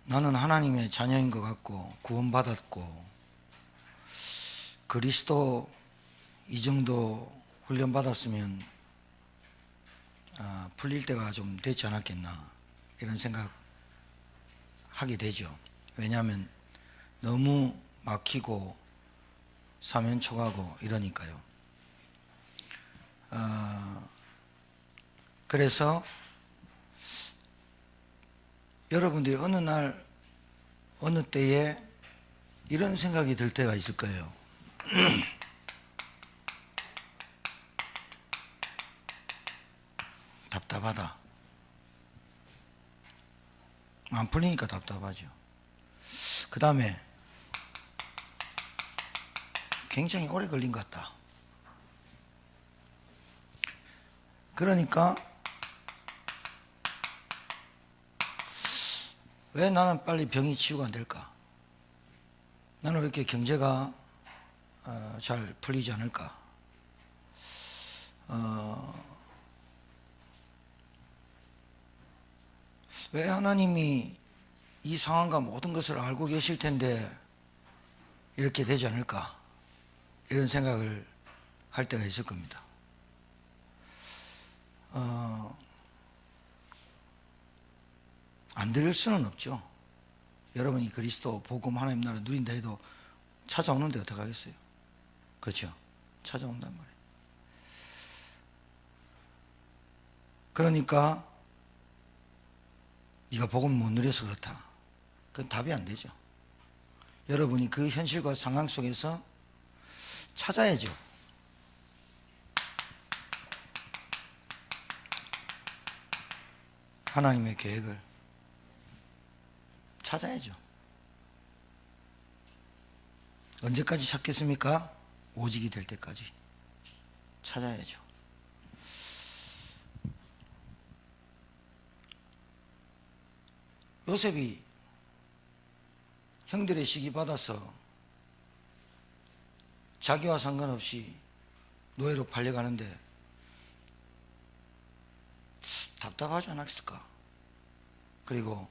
나는 하나님의 자녀인 것 같고 구원받았고 그리스도 이 정도 훈련 받았으면 풀릴 때가 좀 되지 않았겠나 이런 생각 하게 되죠. 왜냐하면 너무 막히고 사면초가고 이러니까요. 그래서 여러분들이 어느 날 어느 때에 이런 생각이 들 때가 있을 거예요. 답답하다. 안 풀리니까 답답하죠. 그 다음에 굉장히 오래 걸린 것 같다. 그러니까 왜 나는 빨리 병이 치유가 안 될까? 나는 왜 이렇게 경제가 잘 풀리지 않을까? 왜 하나님이 이 상황과 모든 것을 알고 계실 텐데 이렇게 되지 않을까? 이런 생각을 할 때가 있을 겁니다. 안 들을 수는 없죠. 여러분이 그리스도 복음 하나님 나라 누린다 해도 찾아오는데 어떡하겠어요? 그렇죠? 찾아온단 말이에요. 그러니까 네가 복음 못 누려서 그렇다. 그건 답이 안 되죠. 여러분이 그 현실과 상황 속에서 찾아야죠. 하나님의 계획을 찾아야죠. 언제까지 찾겠습니까? 오직이 될 때까지 찾아야죠. 요셉이 형들의 시기 받아서 자기와 상관없이 노예로 팔려가는데 답답하지 않았을까? 그리고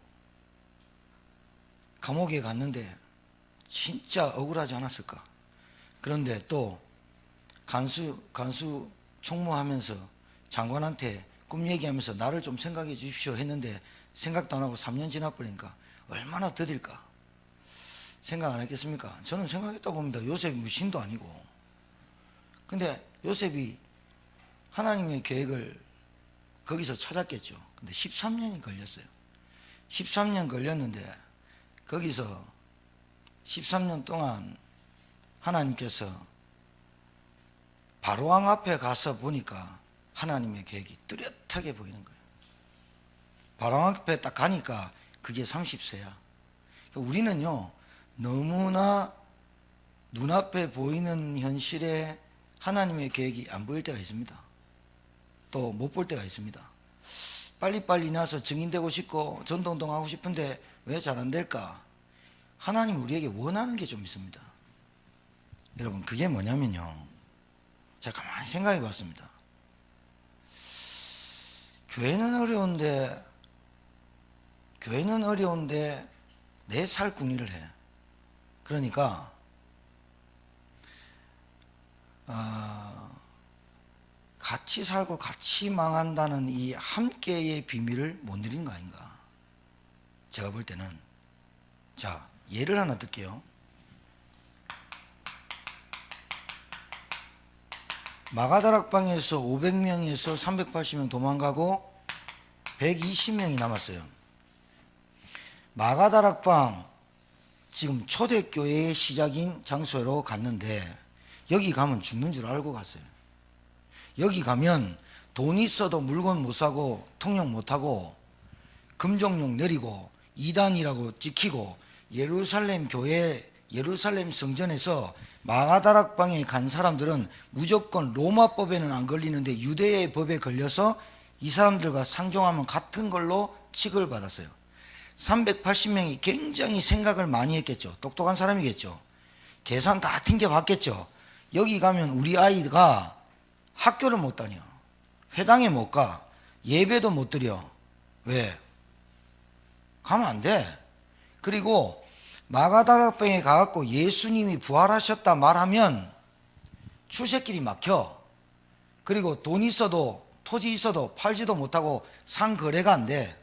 감옥에 갔는데 진짜 억울하지 않았을까? 그런데 또 간수 총무하면서 장관한테 꿈 얘기하면서 나를 좀 생각해 주십시오 했는데 생각도 안 하고 3년 지나버리니까 얼마나 더딜까? 생각 안 했겠습니까? 저는 생각했다 봅니다. 요셉이 무신도 아니고. 근데 요셉이 하나님의 계획을 거기서 찾았겠죠. 근데 13년이 걸렸어요. 13년 걸렸는데 거기서 13년 동안 하나님께서 바로왕 앞에 가서 보니까 하나님의 계획이 뚜렷하게 보이는 거예요. 바로왕 앞에 딱 가니까 그게 30세야. 우리는요 너무나 눈앞에 보이는 현실에 하나님의 계획이 안 보일 때가 있습니다. 또 못 볼 때가 있습니다. 빨리빨리 나서 증인되고 싶고 전도운동하고 싶은데 왜 잘 안 될까? 하나님 우리에게 원하는 게 좀 있습니다. 여러분 그게 뭐냐면요, 제가 가만히 생각해 봤습니다. 교회는 어려운데 내 살 궁리를 해. 그러니까 같이 살고 같이 망한다는 이 함께의 비밀을 못 누리는 거 아닌가? 제가 볼 때는. 자, 예를 하나 들게요. 마가다락방에서 500명에서 380명 도망가고 120명이 남았어요. 마가다락방 지금 초대교회의 시작인 장소로 갔는데 여기 가면 죽는 줄 알고 갔어요. 여기 가면 돈 있어도 물건 못 사고 통역 못 하고 금종용 내리고 이단이라고 찍히고 예루살렘 교회 예루살렘 성전에서 마가다락방에 간 사람들은 무조건 로마법에는 안 걸리는데 유대의 법에 걸려서 이 사람들과 상종하면 같은 걸로 취급을 받았어요. 380명이 굉장히 생각을 많이 했겠죠. 똑똑한 사람이겠죠. 계산 다 튕겨봤겠죠. 여기 가면 우리 아이가 학교를 못 다녀, 회당에 못 가, 예배도 못 드려. 왜? 가면 안 돼. 그리고 마가다락방에 가갖고 예수님이 부활하셨다 말하면 출세길이 막혀. 그리고 돈 있어도 토지 있어도 팔지도 못하고 상거래가 안 돼.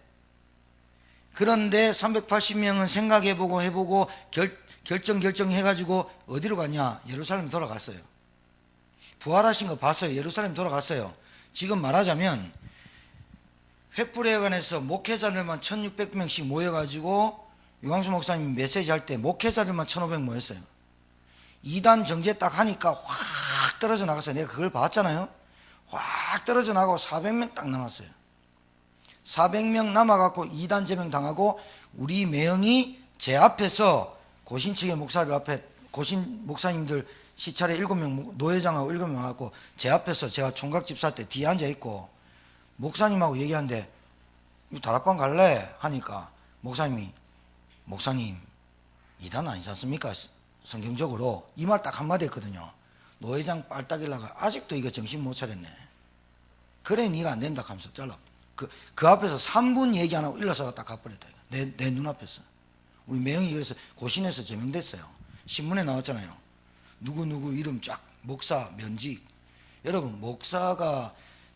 그런데 380명은 생각해보고 해보고 결정해가지고 어디로 갔냐? 예루살렘 돌아갔어요. 부활하신 거 봤어요. 예루살렘 돌아갔어요. 지금 말하자면 횃불회관에서 목회자들만 1600명씩 모여가지고 유광수 목사님 메시지 할 때 목회자들만 1500 모였어요. 2단 정제 딱 하니까 확 떨어져 나갔어요. 내가 그걸 봤잖아요. 확 떨어져 나가고 400명 딱 남았어요. 400명 남아갖고 2단 제명 당하고 우리 매형이 제 앞에서 고신 측의 목사들 앞에 고신 목사님들 시찰에 7명 노회장하고 7명 와갖고 제 앞에서 제가 총각 집사 때 뒤에 앉아있고 목사님하고 얘기하는데 다락방 갈래? 하니까 목사님 2단 아니지 않습니까? 성경적으로 이 말 딱 한마디 했거든요. 노회장 빨딱일라가 아직도 이거 정신 못 차렸네. 그래 니가 안 된다 하면서 잘라. 그 앞에서 3분 얘기 안 하고 일러서 딱 가버렸다. 내 눈앞에서. 우리 매형이 그래서 고신에서 제명됐어요. 신문에 나왔잖아요. 누구 이름 쫙 목사 면직. 여러분 목사가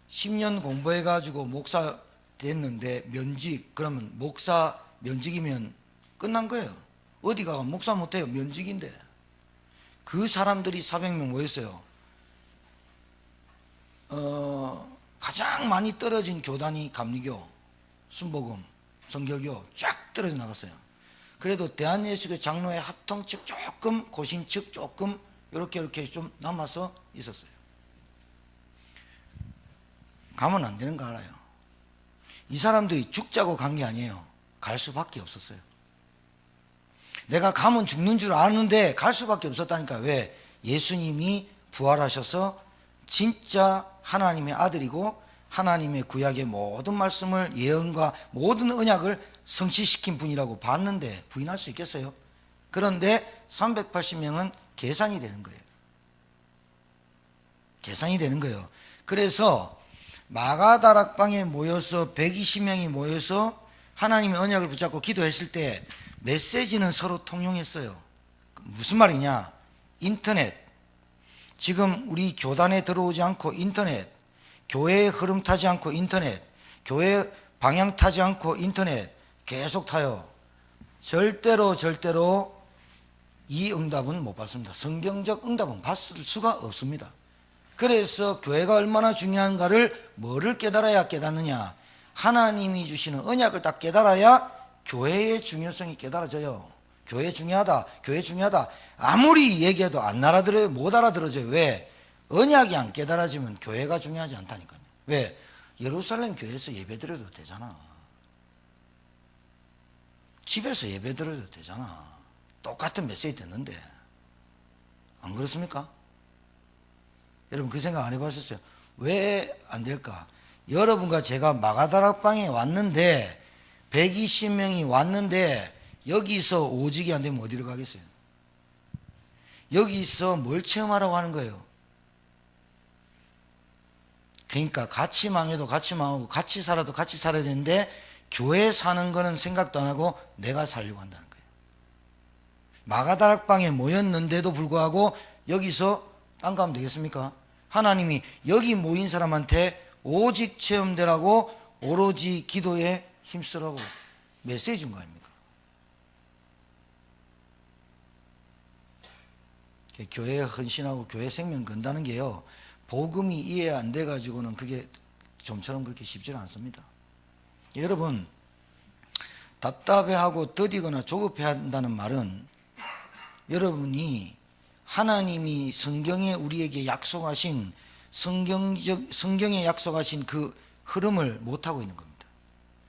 10년 공부해가지고 목사 됐는데 면직 그러면 목사 면직이면 끝난 거예요. 어디 가가 목사 못해요. 면직인데. 그 사람들이 400명 모였어요. 가장 많이 떨어진 교단이 감리교, 순복음, 성결교 쫙 떨어져 나갔어요. 그래도 대한예수교 장로회 합통 측 조금, 고신 측 조금 이렇게 좀 남아서 있었어요. 가면 안 되는 거 알아요. 이 사람들이 죽자고 간 게 아니에요. 갈 수밖에 없었어요. 내가 가면 죽는 줄 아는데 갈 수밖에 없었다니까. 왜? 예수님이 부활하셔서 진짜 하나님의 아들이고 하나님의 구약의 모든 말씀을 예언과 모든 언약을 성취시킨 분이라고 봤는데 부인할 수 있겠어요? 그런데 380명은 계산이 되는 거예요. 계산이 되는 거예요. 그래서 마가다락방에 모여서 120명이 모여서 하나님의 언약을 붙잡고 기도했을 때 메시지는 서로 통용했어요. 무슨 말이냐? 인터넷. 지금 우리 교단에 들어오지 않고 인터넷, 교회의 흐름 타지 않고 인터넷, 교회 방향 타지 않고 인터넷 계속 타요. 절대로 이 응답은 못 받습니다. 성경적 응답은 받을 수가 없습니다. 그래서 교회가 얼마나 중요한가를 뭐를 깨달아야 깨닫느냐? 하나님이 주시는 언약을 딱 깨달아야 교회의 중요성이 깨달아져요. 교회 중요하다. 아무리 얘기해도 안 알아들어요. 못 알아들어져요. 왜? 언약이 안 깨달아지면 교회가 중요하지 않다니까요. 왜? 예루살렘 교회에서 예배드려도 되잖아. 집에서 예배드려도 되잖아. 똑같은 메시지 듣는데. 안 그렇습니까? 여러분 그 생각 안 해봤었어요? 왜 안 될까? 여러분과 제가 마가다락방에 왔는데 120명이 왔는데 여기서 오직이 안 되면 어디로 가겠어요? 여기서 뭘 체험하라고 하는 거예요? 그러니까 같이 망해도 같이 망하고 같이 살아도 같이 살아야 되는데 교회 사는 거는 생각도 안 하고 내가 살려고 한다는 거예요. 마가다락방에 모였는데도 불구하고 여기서 딴 거 하면 되겠습니까? 하나님이 여기 모인 사람한테 오직 체험되라고 오로지 기도에 힘쓰라고 메시지 준 거 아닙니까? 교회에 헌신하고 교회 생명 건다는 게요, 복음이 이해 안 돼 가지고는 그게 좀처럼 그렇게 쉽지는 않습니다. 여러분, 답답해하고 더디거나 조급해야 한다는 말은 여러분이 하나님이 성경에 우리에게 약속하신 성경에 약속하신 그 흐름을 못하고 있는 겁니다.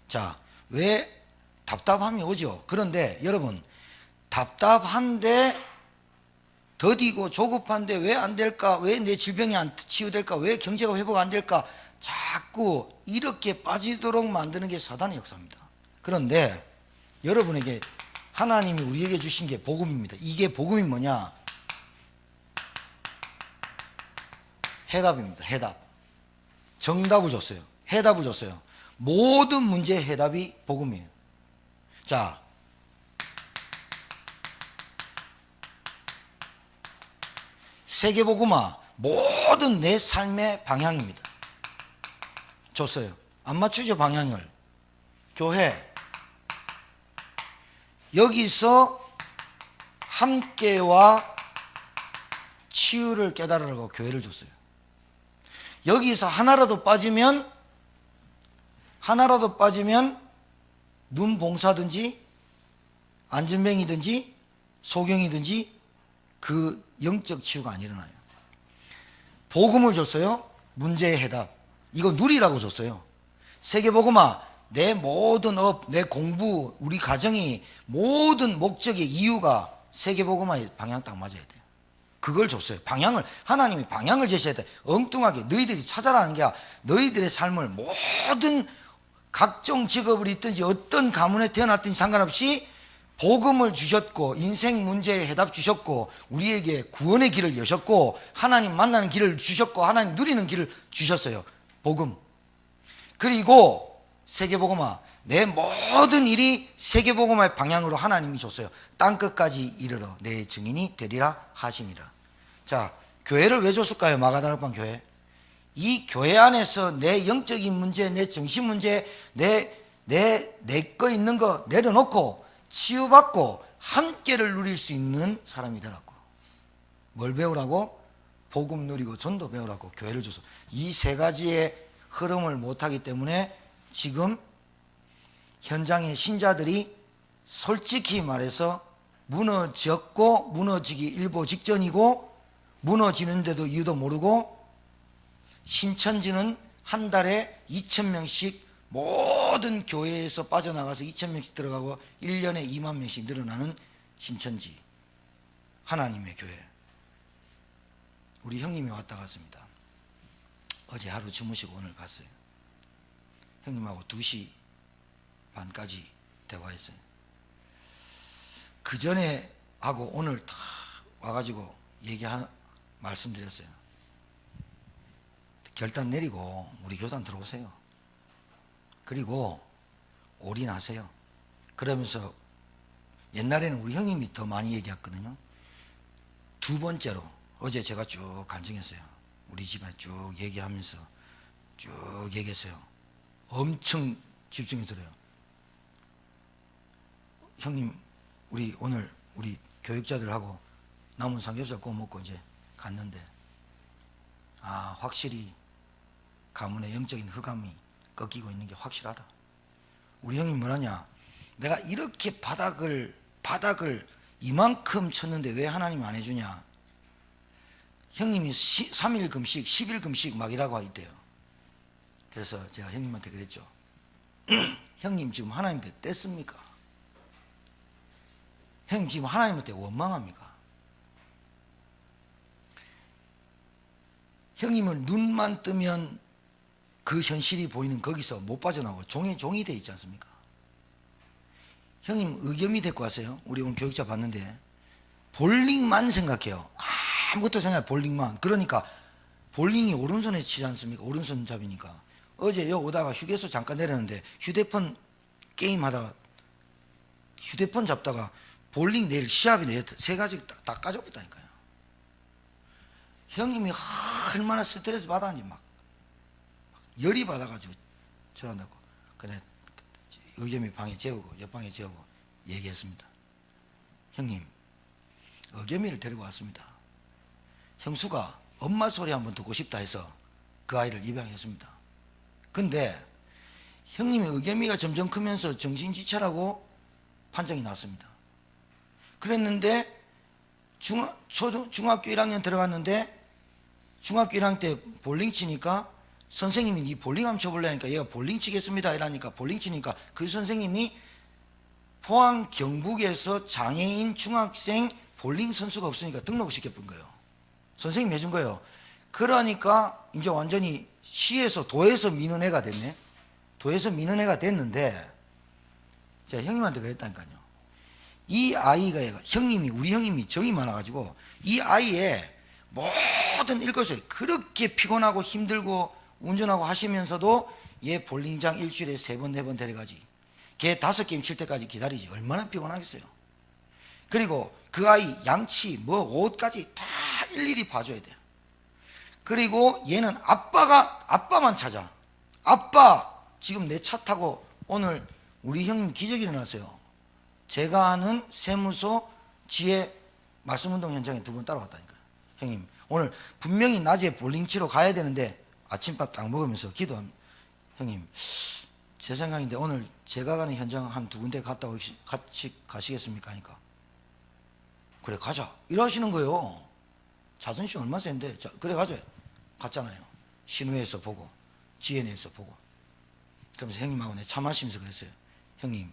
자, 왜 답답함이 오죠? 그런데 여러분, 답답한데 더디고 조급한데 왜 안 될까? 왜 내 질병이 안 치유될까? 왜 경제가 회복 안 될까? 자꾸 이렇게 빠지도록 만드는 게 사단의 역사입니다. 그런데 여러분에게 하나님이 우리에게 주신 게 복음입니다. 이게 복음이 뭐냐? 해답입니다. 해답. 정답을 줬어요. 해답을 줬어요. 모든 문제의 해답이 복음이에요. 자, 세계복음화 모든 내 삶의 방향입니다. 줬어요. 안 맞추죠, 방향을. 교회 여기서 함께와 치유를 깨달으라고 교회를 줬어요. 여기서 하나라도 빠지면 눈 봉사든지 안전뱅이든지 소경이든지 그 영적 치유가 안 일어나요. 복음을 줬어요. 문제의 해답. 이거 누리라고 줬어요. 세계복음화 내 모든 업, 내 공부, 우리 가정이 모든 목적의 이유가 세계복음화의 방향 딱 맞아야 돼요. 그걸 줬어요. 방향을, 하나님이 방향을 제시해야 돼. 엉뚱하게 너희들이 찾아라는 게 아니라 너희들의 삶을 모든 각종 직업을 있든지 어떤 가문에 태어났든지 상관없이 복음을 주셨고 인생 문제의 해답 주셨고 우리에게 구원의 길을 여셨고 하나님 만나는 길을 주셨고 하나님 누리는 길을 주셨어요. 복음. 그리고 세계복음화 내 모든 일이 세계복음화의 방향으로 하나님이 줬어요. 땅끝까지 이르러 내 증인이 되리라 하시니라. 자, 교회를 왜 줬을까요? 마가다락방 교회. 이 교회 안에서 내 영적인 문제, 내 정신 문제, 내 거 있는 거 내려놓고 치유받고 함께를 누릴 수 있는 사람이 되라고. 뭘 배우라고? 복음 누리고 전도 배우라고 교회를 줘서. 이 세 가지의 흐름을 못하기 때문에 지금 현장의 신자들이 솔직히 말해서 무너졌고 무너지기 일보 직전이고 무너지는데도 이유도 모르고 신천지는 한 달에 2,000명씩 모든 교회에서 빠져나가서 2,000명씩 들어가고 1년에 2만 명씩 늘어나는 신천지 하나님의 교회. 우리 형님이 왔다 갔습니다. 어제 하루 주무시고 오늘 갔어요. 형님하고 2시 반까지 대화했어요. 그 전에 하고 오늘 다 와가지고 말씀드렸어요. 결단 내리고 우리 교단 들어오세요. 그리고 올인하세요. 그러면서 옛날에는 우리 형님이 더 많이 얘기했거든요. 두 번째로 어제 제가 쭉 간증했어요. 우리 집에 쭉 얘기하면서 쭉 얘기했어요. 엄청 집중해서 그래요. 형님 우리 오늘 우리 교육자들하고 남은 삼겹살 구워 먹고 이제 갔는데 확실히 가문의 영적인 흑암이 꺾이고 있는 게 확실하다. 우리 형님 뭐라냐, 내가 이렇게 바닥을 이만큼 쳤는데 왜 하나님이 안 해주냐. 형님이 3일 금식 10일 금식 막 이라고 있대요. 그래서 제가 형님한테 그랬죠. 형님 지금 하나님한테 뗐습니까? 형님 지금 하나님한테 원망합니까? 형님은 눈만 뜨면 그 현실이 보이는 거기서 못 빠져나오고 종이 돼 있지 않습니까? 형님 의겸이 데리고 왔어요. 우리 오늘 교육자 봤는데 볼링만 생각해요. 아무것도 생각해. 볼링만. 그러니까 볼링이 오른손에 치지 않습니까? 오른손잡이니까. 어제 여기 오다가 휴게소 잠깐 내렸는데 휴대폰 게임하다가 휴대폰 잡다가 볼링 내일 시합이 내일 3가지 다 까져버렸다니까요. 형님이 얼마나 스트레스 받았는지 막 열이 받아가지고 저런다고. 그래 의겸이 방에 재우고 옆방에 재우고 얘기했습니다. 형님 의겸이를 데리고 왔습니다. 형수가 엄마 소리 한번 듣고 싶다 해서 그 아이를 입양했습니다. 근데 형님의 의겸이가 점점 크면서 정신지체라고 판정이 났습니다. 그랬는데 중학교 1학년 들어갔는데 중학교 1학년 때 볼링 치니까 선생님이 니 볼링 한번 쳐볼래 하니까 얘가 볼링 치겠습니다 이러니까 볼링 치니까 그 선생님이 포항 경북에서 장애인 중학생 볼링 선수가 없으니까 등록을 시켜본 거예요. 선생님이 해준 거예요. 그러니까 이제 완전히 시에서 도에서 미는 애가 됐네. 도에서 미는 애가 됐는데 제가 형님한테 그랬다니까요. 이 아이가 우리 형님이 정이 많아가지고 이 아이의 모든 일것을 그렇게 피곤하고 힘들고 운전하고 하시면서도 얘 볼링장 일주일에 3번 4번 데려가지. 걔 5게임 칠 때까지 기다리지. 얼마나 피곤하겠어요. 그리고 그 아이 양치 옷까지 다 일일이 봐줘야 돼. 그리고 얘는 아빠만 찾아. 아빠, 지금 내 차 타고 오늘 우리 형님 기적이 일어났어요. 제가 아는 세무서 지혜 말씀운동 현장에 2번 따라왔다니까요. 형님, 오늘 분명히 낮에 볼링 치러 가야 되는데 아침밥 딱 먹으면서 기도한, 형님, 제 생각인데 오늘 제가 가는 현장 한 2군데 갔다 같이 가시겠습니까? 하니까 그래 가자 이러시는 거예요. 자존심 얼마나 센데. 자, 그래 가자. 갔잖아요. 신우에서 보고 지혜에서 보고. 그러면서 형님하고 내 차 마시면서 그랬어요. 형님,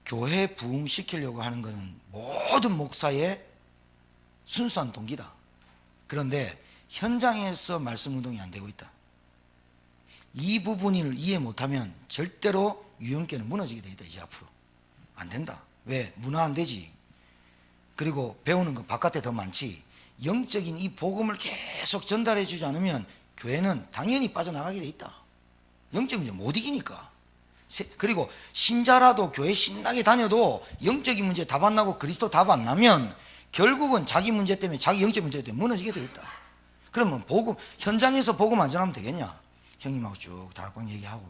교회 부흥시키려고 하는 것은 모든 목사의 순수한 동기다. 그런데 현장에서 말씀 운동이 안 되고 있다. 이 부분을 이해 못하면 절대로 유형께는 무너지게 돼 있다. 이제 앞으로 안 된다. 왜? 문화 안 되지. 그리고 배우는 건 바깥에 더 많지. 영적인 이 복음을 계속 전달해 주지 않으면 교회는 당연히 빠져나가게 돼 있다. 영적 문제 못 이기니까. 그리고 신자라도 교회 신나게 다녀도 영적인 문제 답 안 나고 그리스도 답 안 나면 결국은 자기 문제 때문에, 자기 영적 문제 때문에 무너지게 돼 있다. 그러면 복음, 현장에서 복음 안 전하면 되겠냐? 형님하고 쭉 다락방 얘기하고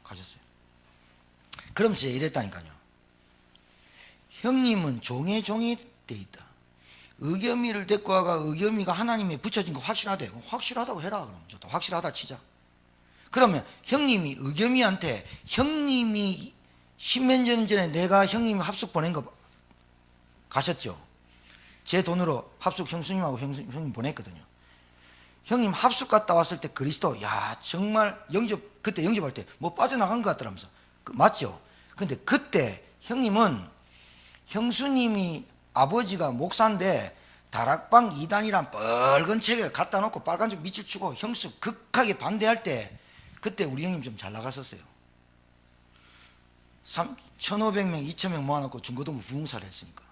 가셨어요. 그러면서 이랬다니까요. 형님은 종의 종이 돼 있다. 의겸이를 데리고 와가 의겸이가 하나님에 붙여진 거 확실하대. 확실하다고 해라. 그럼 좋다. 확실하다 치자. 그러면 형님이 의겸이한테, 형님이 10몇 년 전에 내가 형님 합숙 보낸 거 가셨죠? 제 돈으로 합숙 형수님하고 형님 보냈거든요. 형님 합숙 갔다 왔을 때 그리스도, 야 정말 그때 영접할 때 뭐 빠져나간 것 같더라면서. 맞죠? 근데 그때 형님은, 형수님이 아버지가 목사인데 다락방 2단이란 빨간 책에 갖다 놓고 빨간색 밑줄 치고 형수 극하게 반대할 때, 그때 우리 형님 좀 잘 나갔었어요. 1,500명 2,000명 모아놓고 중고등부 부흥사를 했으니까.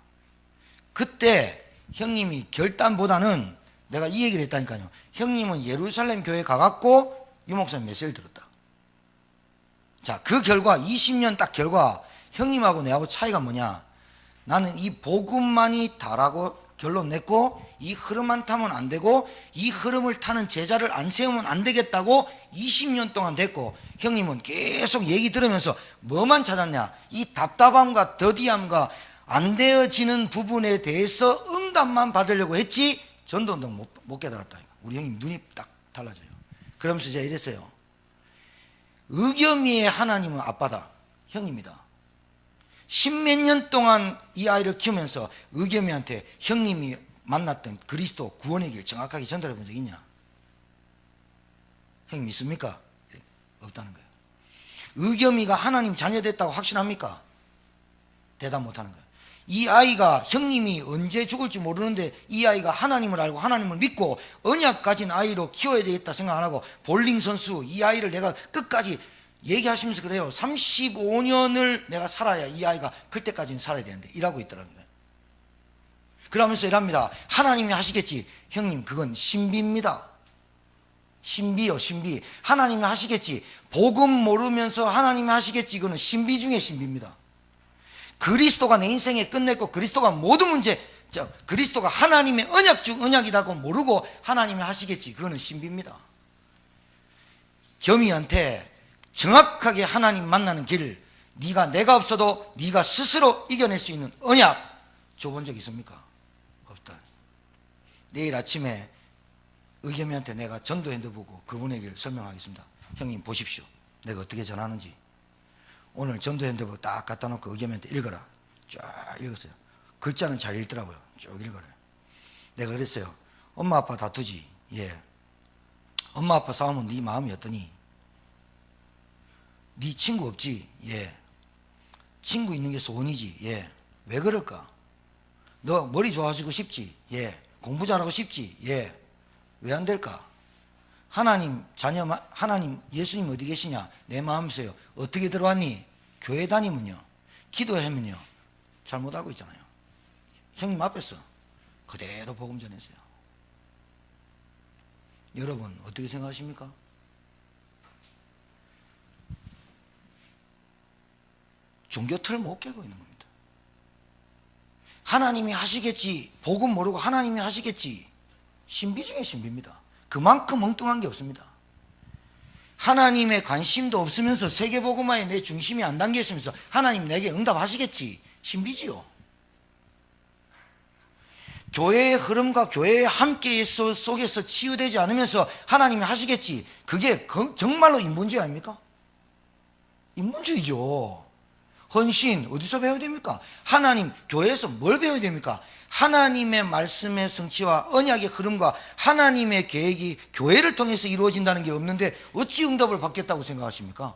그때 형님이 결단보다는, 내가 이 얘기를 했다니까요. 형님은 예루살렘 교회 가갖고 유목사님 메시지를 들었다. 자, 그 결과 20년 딱 결과, 형님하고 내하고 차이가 뭐냐? 나는 이 복음만이 다라고 결론 냈고, 이 흐름만 타면 안 되고, 이 흐름을 타는 제자를 안 세우면 안 되겠다고 20년 동안 됐고, 형님은 계속 얘기 들으면서 뭐만 찾았냐? 이 답답함과 더디함과 안 되어지는 부분에 대해서 응답만 받으려고 했지 전도운동 못 깨달았다. 우리 형님 눈이 딱 달라져요. 그러면서 제가 이랬어요. 의겸이의 하나님은 아빠다. 형님이다. 10몇 년 동안 이 아이를 키우면서 의겸이한테 형님이 만났던 그리스도 구원의 길 정확하게 전달해 본 적 있냐? 형님 믿습니까? 없다는 거예요. 의겸이가 하나님 자녀 됐다고 확신합니까? 대답 못하는 거예요. 이 아이가, 형님이 언제 죽을지 모르는데 이 아이가 하나님을 알고 하나님을 믿고 언약 가진 아이로 키워야 되겠다 생각 안 하고, 볼링 선수 이 아이를 내가 끝까지 얘기하시면서 그래요. 35년을 내가 살아야 이 아이가 클 때까지는 살아야 되는데 이라고 있더라는 거예요. 그러면서 이랍니다. 하나님이 하시겠지. 형님 그건 신비입니다. 신비요, 신비. 하나님이 하시겠지. 복음 모르면서 하나님이 하시겠지. 그거는 신비 중에 신비입니다. 그리스도가 내 인생에 끝냈고, 그리스도가 모든 문제, 그리스도가 하나님의 언약 중 언약이라고 모르고 하나님이 하시겠지. 그거는 신비입니다. 겸이한테 정확하게 하나님 만나는 길, 내가 없어도 네가 스스로 이겨낼 수 있는 언약 줘본 적 있습니까? 없다. 내일 아침에 의겸이한테 내가 전도 핸드보고 그분의 길 설명하겠습니다. 형님 보십시오. 내가 어떻게 전하는지. 오늘 전도 핸드북 딱 갖다 놓고 의겸이한테 읽어라. 쫙 읽었어요. 글자는 잘 읽더라고요. 쭉 읽어라. 내가 그랬어요. 엄마 아빠 다투지? 예. 엄마 아빠 싸우면 네 마음이 어떠니? 네 친구 없지? 예. 친구 있는 게 소원이지? 예. 왜 그럴까? 너 머리 좋아지고 싶지? 예. 공부 잘하고 싶지? 예. 왜 안 될까? 하나님 자녀, 하나님 예수님 어디 계시냐? 내 마음에서요. 어떻게 들어왔니? 교회 다니면요, 기도하면요, 잘못 알고 있잖아요. 형님 앞에서 그대로 복음 전했어요. 여러분 어떻게 생각하십니까? 종교 틀 못 깨고 있는 겁니다. 하나님이 하시겠지. 복음 모르고 하나님이 하시겠지. 신비 중에 신비입니다. 그만큼 엉뚱한 게 없습니다. 하나님의 관심도 없으면서 세계복음화에 내 중심이 안 담겨 있으면서 하나님 내게 응답하시겠지. 신비지요. 교회의 흐름과 교회의 함께 속에서 치유되지 않으면서 하나님이 하시겠지. 그게 정말로 인본주의 아닙니까? 인본주의죠. 헌신 어디서 배워야 됩니까? 하나님 교회에서 뭘 배워야 됩니까? 하나님의 말씀의 성취와 언약의 흐름과 하나님의 계획이 교회를 통해서 이루어진다는 게 없는데 어찌 응답을 받겠다고 생각하십니까?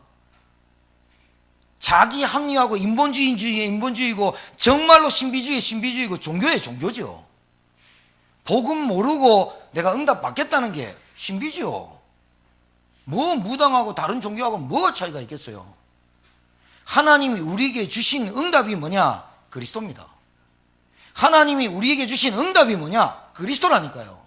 자기 합리화하고 인본주의의 인본주의고 정말로 신비주의의 신비주의고 종교의 종교죠. 복음 모르고 내가 응답 받겠다는 게 신비죠. 뭐 무당하고 다른 종교하고 뭐가 차이가 있겠어요? 하나님이 우리에게 주신 응답이 뭐냐? 그리스도입니다. 하나님이 우리에게 주신 응답이 뭐냐? 그리스도라니까요.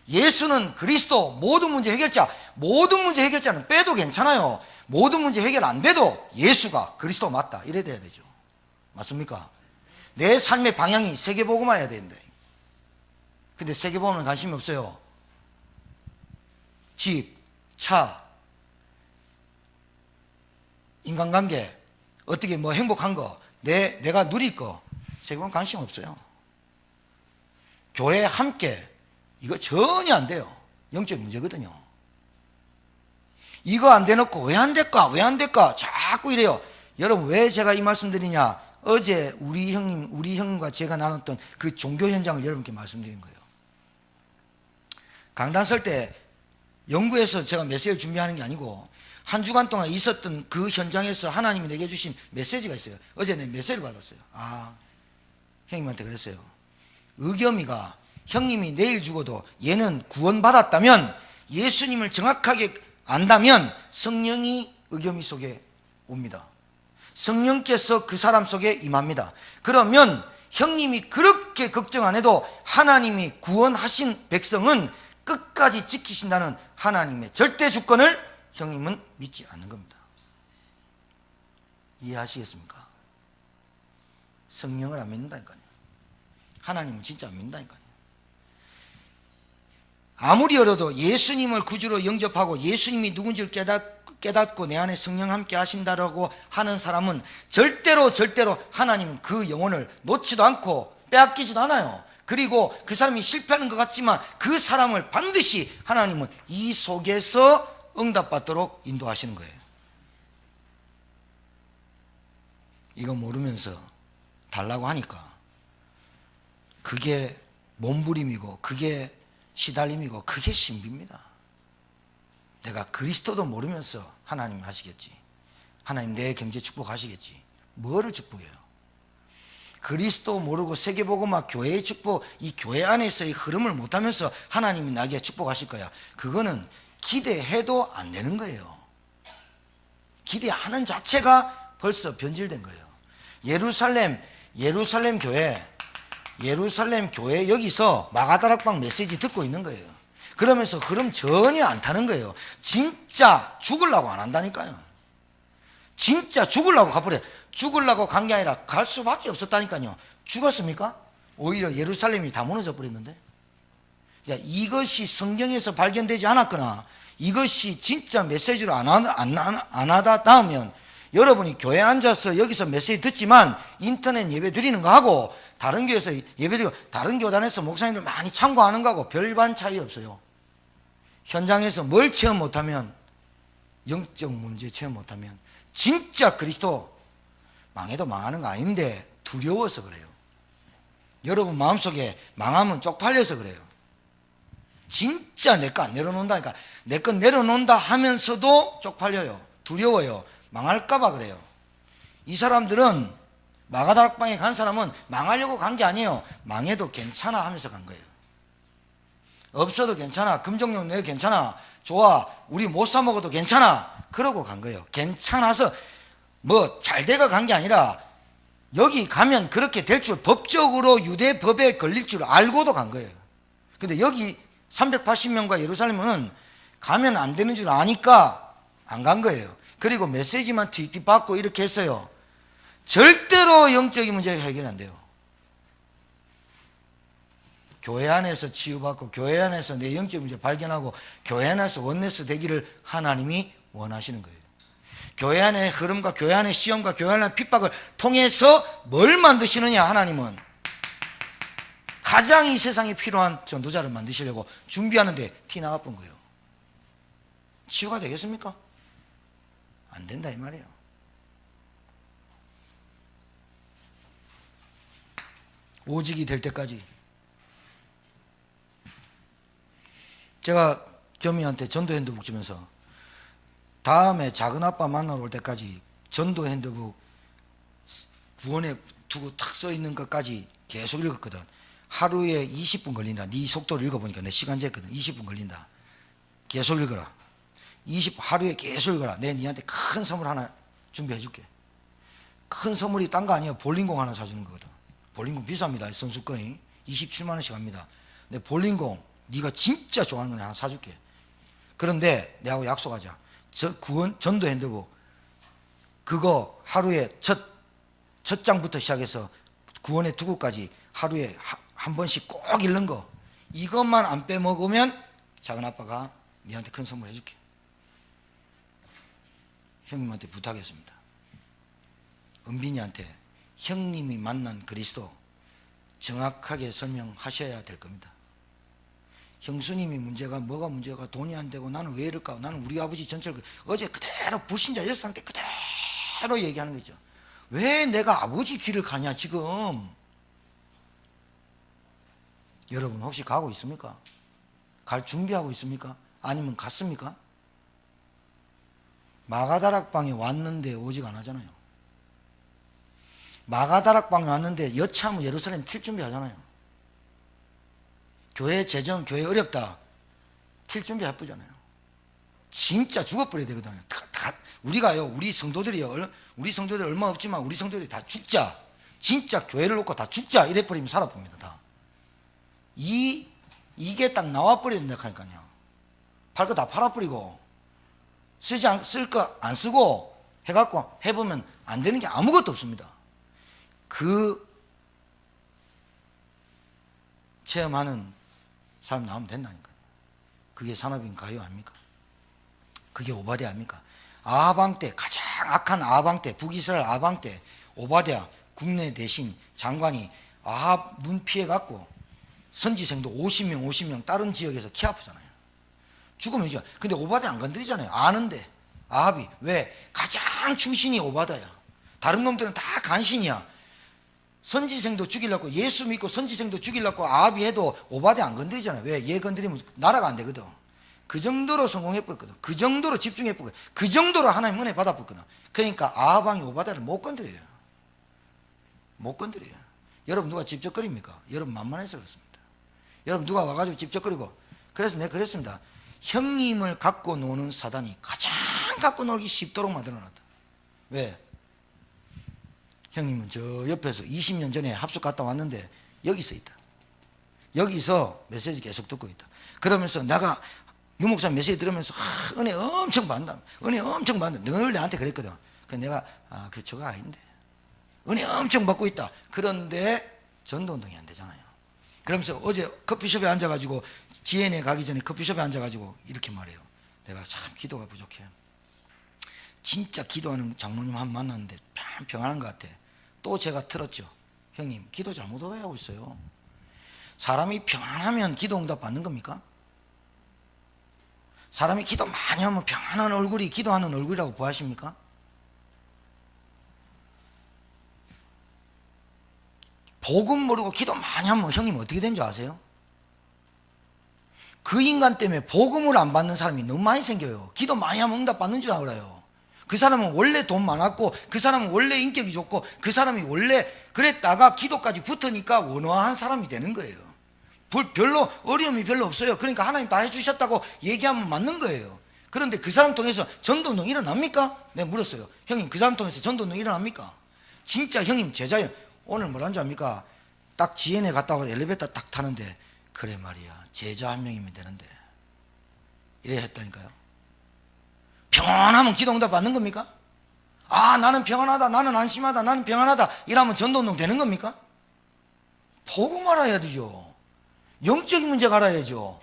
예수는 그리스도, 모든 문제 해결자. 모든 문제 해결자는 빼도 괜찮아요. 모든 문제 해결 안 돼도 예수가 그리스도 맞다. 이래 돼야 되죠. 맞습니까? 내 삶의 방향이 세계복음화해야 되는데. 근데 세계복음은 관심이 없어요. 집, 차, 인간관계, 어떻게 뭐 행복한 거, 내가 누릴 거, 세계복음 관심 없어요. 교회 함께, 이거 전혀 안 돼요. 영적 문제거든요. 이거 안 대놓고 왜 안 될까? 왜 안 될까? 자꾸 이래요. 여러분, 왜 제가 이 말씀 드리냐? 어제 우리 형님과 제가 나눴던 그 종교 현장을 여러분께 말씀드린 거예요. 강단 설 때 연구해서 제가 메시지를 준비하는 게 아니고 한 주간 동안 있었던 그 현장에서 하나님이 내게 주신 메시지가 있어요. 어제 내 메시지를 받았어요. 형님한테 그랬어요. 의겸이가 형님이 내일 죽어도 얘는 구원받았다면, 예수님을 정확하게 안다면 성령이 의겸이 속에 옵니다. 성령께서 그 사람 속에 임합니다. 그러면 형님이 그렇게 걱정 안 해도 하나님이 구원하신 백성은 끝까지 지키신다는 하나님의 절대 주권을 형님은 믿지 않는 겁니다. 이해하시겠습니까? 성령을 안 믿는다니까요. 하나님은 진짜 안 믿는다니까요. 아무리 어려도 예수님을 구주로 영접하고 예수님이 누군지를 깨닫고 내 안에 성령 함께 하신다라고 하는 사람은 절대로 하나님은 그 영혼을 놓지도 않고 빼앗기지도 않아요. 그리고 그 사람이 실패하는 것 같지만 그 사람을 반드시 하나님은 이 속에서 응답받도록 인도하시는 거예요. 이거 모르면서 달라고 하니까 그게 몸부림이고 그게 시달림이고 그게 신비입니다. 내가 그리스도도 모르면서 하나님 하시겠지. 하나님 내 경제 축복하시겠지. 뭐를 축복해요? 그리스도 모르고 세계복음화 교회의 축복, 이 교회 안에서의 흐름을 못하면서 하나님이 나에게 축복하실 거야. 그거는 기대해도 안 되는 거예요. 기대하는 자체가 벌써 변질된 거예요. 예루살렘 교회 여기서 마가다락방 메시지 듣고 있는 거예요. 그러면서 흐름 전혀 안 타는 거예요. 진짜 죽으려고 안 한다니까요. 진짜 죽으려고 가버려. 죽으려고 간 게 아니라 갈 수밖에 없었다니까요. 죽었습니까? 오히려 예루살렘이 다 무너져 버렸는데. 이것이 성경에서 발견되지 않았거나 이것이 진짜 메시지로 안 하다 닿으면 여러분이 교회에 앉아서 여기서 메시지 듣지만 인터넷 예배 드리는 거 하고 다른 교회에서 예배 드리고 다른 교단에서 목사님들 많이 참고하는 거하고 별반 차이 없어요. 현장에서 뭘 체험 못하면, 영적 문제 체험 못하면 진짜 그리스도 망해도 망하는 거 아닌데 두려워서 그래요. 여러분 마음속에 망하면 쪽팔려서 그래요. 진짜 내 거 안 내려놓는다니까. 내 거 내려놓는다 하면서도 쪽팔려요. 두려워요. 망할까 봐 그래요. 이 사람들은 마가다락방에 간 사람은 망하려고 간 게 아니에요. 망해도 괜찮아 하면서 간 거예요. 없어도 괜찮아. 금종용 내 괜찮아. 좋아. 우리 못 사 먹어도 괜찮아. 그러고 간 거예요. 괜찮아서 뭐 잘 돼가 간 게 아니라 여기 가면 그렇게 될 줄, 법적으로 유대 법에 걸릴 줄 알고도 간 거예요. 근데 여기 380명과 예루살렘은 가면 안 되는 줄 아니까 안 간 거예요. 그리고 메시지만 틱틱 받고 이렇게 했어요. 절대로 영적인 문제가 해결 안 돼요. 교회 안에서 치유받고 교회 안에서 내 영적 문제 발견하고 교회 안에서 원네스 되기를 하나님이 원하시는 거예요. 교회 안의 흐름과 교회 안의 시험과 교회 안의 핍박을 통해서 뭘 만드시느냐? 하나님은 가장 이 세상에 필요한 전도자를 만드시려고 준비하는데 티 나가쁜 거예요. 치유가 되겠습니까? 안 된다 이 말이에요. 오직이 될 때까지. 제가 겸이한테 전도 핸드북 주면서 다음에 작은아빠 만나러 올 때까지 전도 핸드북 구원에 두고 탁 써 있는 것까지 계속 읽었거든. 하루에 20분 걸린다. 네 속도를 읽어보니까 내 시간 쟀거든. 20분 걸린다. 계속 읽어라. 하루에 계속 읽어라. 내가 니한테 큰 선물 하나 준비해 줄게. 큰 선물이 딴 거 아니에요. 볼링공 하나 사주는 거거든. 볼링공 비쌉니다. 선수 거인 27만 원씩 합니다. 내 볼링공 네가 진짜 좋아하는 거 하나 사줄게. 그런데 내하고 약속하자. 구원 전도 핸드북 그거 하루에 첫 장부터 시작해서 구원의 두구까지 하루에 한 번씩 꼭 읽는 거, 이것만 안 빼먹으면 작은아빠가 니한테 큰 선물 해줄게. 형님한테 부탁했습니다. 은빈이한테 형님이 만난 그리스도 정확하게 설명하셔야 될 겁니다. 형수님이 문제가 뭐가 문제가 돈이 안 되고 나는 왜 이럴까? 나는 우리 아버지 전철 어제 그대로 불신자 여성한테 그대로 얘기하는 거죠. 왜 내가 아버지 길을 가냐 지금. 여러분 혹시 가고 있습니까? 갈 준비하고 있습니까? 아니면 갔습니까? 마가다락방에 왔는데 오직 안 하잖아요. 마가다락방에 왔는데 여차하면 예루살렘 튈 준비하잖아요. 교회 재정, 교회 어렵다. 튈 준비 해보잖아요. 진짜 죽어버려야 되거든요. 우리가요, 우리 성도들이 얼마 없지만 우리 성도들이 다 죽자. 진짜 교회를 놓고 다 죽자. 이래버리면 살아봅니다. 다. 이게 딱 나와버려야 된다 하니까요. 팔 거 다 팔아버리고 쓸 거 안 쓰고 해갖고 해보면 안 되는 게 아무것도 없습니다. 그 체험하는 사람 나오면 된다니까요. 그게 산업인 가요 아닙니까? 그게 오바댜 아닙니까? 아하방 때 가장 악한 아하방 때 북이스라엘 아하방 때 오바댜 국내 대신 장관이 아합 눈 피해갖고 선지생도 50명 다른 지역에서 키 아프잖아요. 죽으면 이죠. 근데 오바댜 안 건드리잖아요. 아는데 아합이 왜? 가장 출신이 오바댜야. 다른 놈들은 다 간신이야. 선지생도 죽이려고 예수 믿고 선지생도 죽이려고 아합이 해도 오바댜 안 건드리잖아요. 왜? 얘 건드리면 나라가 안 되거든. 그 정도로 성공해버렸거든. 그 정도로 집중해버렸거든. 그 정도로 하나님 은혜 받아버렸거든. 그러니까 아합왕이 오바댜를 못 건드려요. 못 건드려요. 여러분 누가 집적거립니까? 여러분 만만해서 그렇습니다. 여러분 누가 와가지고 집적거리고. 그래서 내가 그랬습니다. 형님을 갖고 노는 사단이 가장 갖고 놀기 쉽도록 만들어놨다. 왜? 형님은 저 옆에서 20년 전에 합숙 갔다 왔는데 여기서 있다. 여기서 메시지 계속 듣고 있다. 그러면서 내가 유 목사님 메시지 들으면서 은혜 엄청 받는다. 은혜 엄청 받는다. 늘 나한테 그랬거든. 그래서 내가 그 저거 아닌데 은혜 엄청 받고 있다. 그런데 전도운동이 안 되잖아요. 그러면서 어제 커피숍에 앉아가지고 지혜네 가기 전에 커피숍에 앉아가지고 이렇게 말해요. 내가 참 기도가 부족해. 진짜 기도하는 장로님 한 번 만났는데 참 평안한 것 같아. 또 제가 들었죠. 형님 기도 잘못 오해하고 있어요. 사람이 평안하면 기도 응답 받는 겁니까? 사람이 기도 많이 하면 평안한 얼굴이 기도하는 얼굴이라고 보아십니까? 복음 모르고 기도 많이 하면 형님 어떻게 된 줄 아세요? 그 인간 때문에 복음을 안 받는 사람이 너무 많이 생겨요. 기도 많이 하면 응답 받는 줄 알아요. 그 사람은 원래 돈 많았고 그 사람은 원래 인격이 좋고 그 사람이 원래 그랬다가 기도까지 붙으니까 원화한 사람이 되는 거예요. 별로 어려움이 별로 없어요. 그러니까 하나님 다 해주셨다고 얘기하면 맞는 거예요. 그런데 그 사람 통해서 전도운동 일어납니까? 내가 물었어요. 형님 그 사람 통해서 전도운동 일어납니까? 진짜 형님 제자예요. 오늘 뭐란 줄 압니까? 딱 지혜네 갔다 와서 엘리베이터 딱 타는데 그래 말이야 제자 한 명이면 되는데 이래 했다니까요. 평안하면 기도응답 받는 겁니까? 아 나는 평안하다 나는 안심하다 나는 평안하다 이러면 전도운동 되는 겁니까? 보고 말아야 되죠. 영적인 문제가 알아야죠.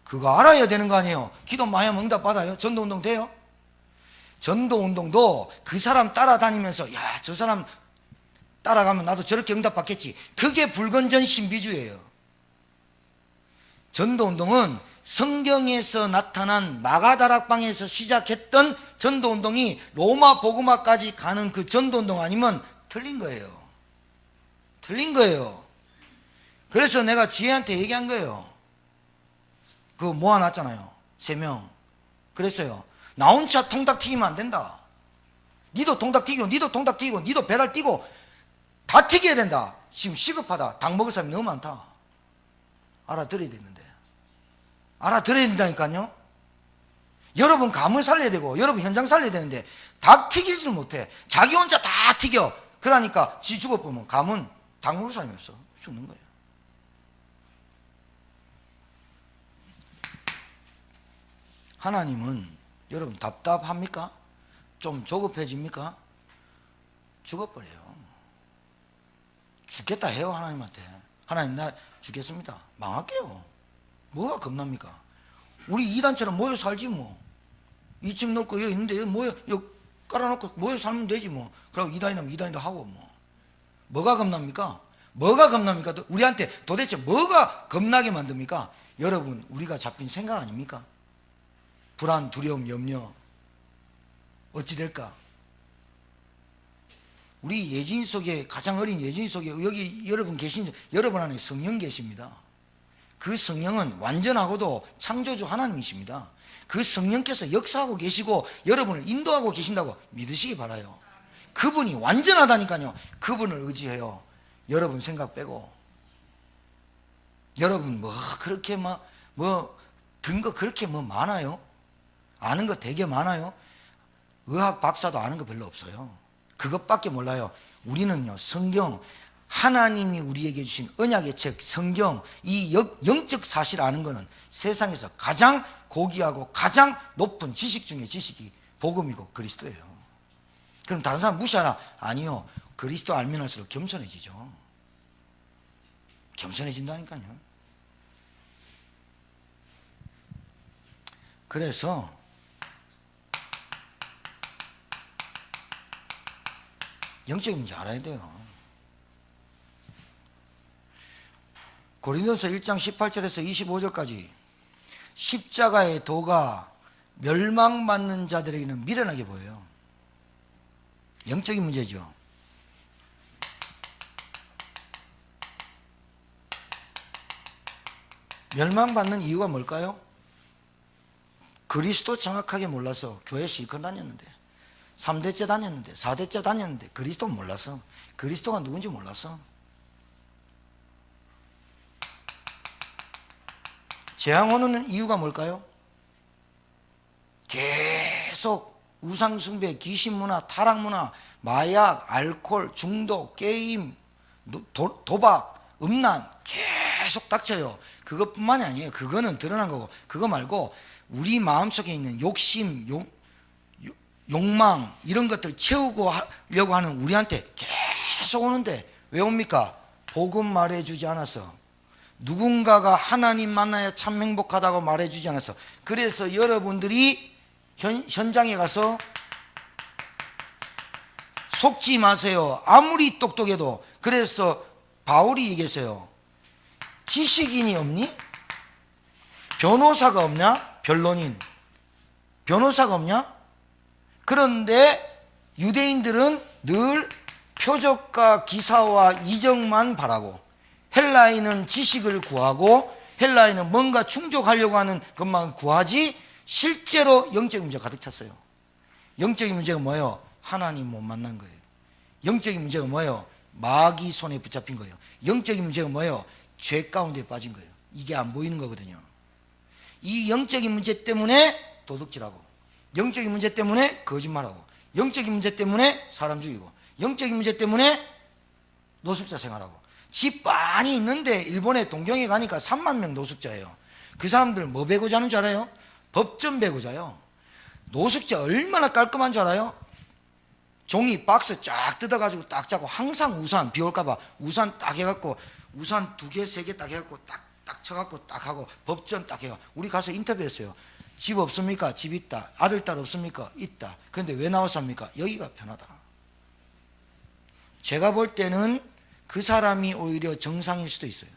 그거 알아야 되는 거 아니에요. 기도 많이 하면 응답 받아요? 전도운동 돼요? 전도운동도 그 사람 따라다니면서 야, 저 사람 따라가면 나도 저렇게 응답 받겠지. 그게 불건전 신비주의예요. 전도운동은 성경에서 나타난 마가다락방에서 시작했던 전도운동이 로마 복음화까지 가는 그 전도운동 아니면 틀린 거예요. 틀린 거예요. 그래서 내가 지혜한테 얘기한 거예요. 그거 모아놨잖아요. 3명. 그랬어요. 나 혼자 통닭 튀기면 안 된다. 니도 통닭 튀기고 니도 통닭 튀기고 니도 배달 뛰고 다 튀겨야 된다. 지금 시급하다. 닭 먹을 사람이 너무 많다. 알아들어야 되는데. 알아들어야 된다니까요. 여러분 감을 살려야 되고 여러분 현장 살려야 되는데 닭 튀기지를 못해. 자기 혼자 다 튀겨. 그러니까 지 죽어보면 감은 닭 먹을 사람이 없어. 죽는 거예요. 하나님은 여러분 답답합니까? 좀 조급해집니까? 죽어버려요. 죽겠다 해요. 하나님한테. 하나님 나 죽겠습니다. 망할게요. 뭐가 겁납니까? 우리 이단처럼 모여 살지 뭐. 2층 넓고 여기 있는데 여기 모여 여기 깔아놓고 모여 살면 되지 뭐. 그리고 이단이면 이단이도 하고 뭐. 뭐가 겁납니까? 뭐가 겁납니까? 우리한테 도대체 뭐가 겁나게 만듭니까? 여러분 우리가 잡힌 생각 아닙니까? 불안, 두려움, 염려 어찌 될까? 우리 예진 속에 가장 어린 예진 속에 여기 여러분 계신 여러분 안에 성령 계십니다. 그 성령은 완전하고도 창조주 하나님이십니다. 그 성령께서 역사하고 계시고 여러분을 인도하고 계신다고 믿으시기 바라요. 그분이 완전하다니까요. 그분을 의지해요. 여러분 생각 빼고. 여러분 뭐 그렇게 뭐 든 거 그렇게 뭐 많아요? 아는 거 되게 많아요? 의학 박사도 아는 거 별로 없어요. 그것밖에 몰라요. 우리는요 성경 하나님이 우리에게 주신 언약의 책 성경 이 영적 사실 아는 거는 세상에서 가장 고귀하고 가장 높은 지식 중에 지식이 복음이고 그리스도예요. 그럼 다른 사람 무시하나? 아니요. 그리스도 알면 할수록 겸손해지죠. 겸손해진다니까요. 그래서 영적인 문제 알아야 돼요. 고린도서 1장 18절에서 25절까지 십자가의 도가 멸망받는 자들에게는 미련하게 보여요. 영적인 문제죠. 멸망받는 이유가 뭘까요? 그리스도 정확하게 몰라서 교회 실컷 다녔는데 3대째 다녔는데 4대째 다녔는데 그리스도 몰랐어. 그리스도가 누군지 몰랐어. 재앙 오는 이유가 뭘까요? 계속 우상숭배, 귀신문화, 타락문화, 마약, 알코올, 중독, 게임, 도박, 음란 계속 닥쳐요. 그것뿐만이 아니에요. 그거는 드러난 거고 그거 말고 우리 마음속에 있는 욕심, 욕망 이런 것들 채우고 하려고 하는 우리한테 계속 오는데 왜 옵니까? 복음 말해주지 않았어. 누군가가 하나님 만나야 참 행복하다고 말해주지 않았어. 그래서 여러분들이 현장에 가서 속지 마세요. 아무리 똑똑해도. 그래서 바울이 얘기했어요. 지식인이 없니? 변호사가 없냐? 변론인. 변호사가 없냐? 그런데 유대인들은 늘 표적과 기사와 이적만 바라고 헬라인은 지식을 구하고 헬라인은 뭔가 충족하려고 하는 것만 구하지 실제로 영적인 문제가 가득 찼어요. 영적인 문제가 뭐예요? 하나님 못 만난 거예요. 영적인 문제가 뭐예요? 마귀 손에 붙잡힌 거예요. 영적인 문제가 뭐예요? 죄 가운데 빠진 거예요. 이게 안 보이는 거거든요. 이 영적인 문제 때문에 도둑질하고 영적인 문제 때문에 거짓말하고 영적인 문제 때문에 사람 죽이고 영적인 문제 때문에 노숙자 생활하고 집 많이 있는데 일본에 동경에 가니까 3만 명 노숙자예요. 그 사람들 뭐 배고 자는 줄 알아요? 법전 배고 자요. 노숙자 얼마나 깔끔한 줄 알아요? 종이 박스 쫙 뜯어가지고 딱 자고 항상 우산 비 올까봐 우산 딱 해갖고 우산 2개 3개 딱 해갖고 딱 딱 쳐갖고 딱 하고 법전 딱 해요. 우리 가서 인터뷰했어요. 집 없습니까? 집 있다. 아들, 딸 없습니까? 있다. 그런데 왜 나와서 합니까? 여기가 편하다. 제가 볼 때는 그 사람이 오히려 정상일 수도 있어요.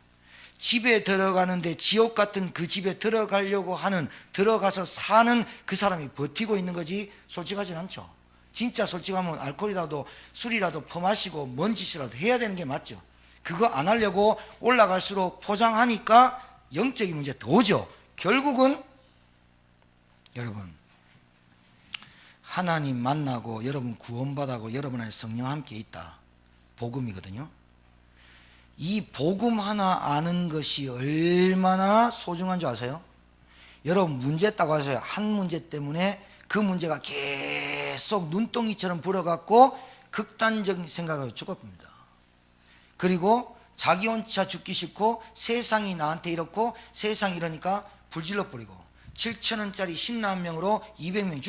집에 들어가는데 지옥 같은 그 집에 들어가려고 하는, 들어가서 사는 그 사람이 버티고 있는 거지 솔직하진 않죠. 진짜 솔직하면 알코올이라도 술이라도 퍼마시고 뭔 짓이라도 해야 되는 게 맞죠. 그거 안 하려고 올라갈수록 포장하니까 영적인 문제 더 오죠. 결국은 여러분, 하나님 만나고 여러분 구원받아고 여러분 안에 성령 함께 있다. 복음이거든요. 이 복음 하나 아는 것이 얼마나 소중한 줄 아세요? 여러분 문제 있다고 하세요. 한 문제 때문에 그 문제가 계속 눈덩이처럼 불어갖고 극단적인 생각을 죽어봅니다. 그리고 자기 혼자 죽기 싫고 세상이 나한테 이렇고 세상이 이러니까 불질러 버리고 7,000원짜리 신라면으로 200명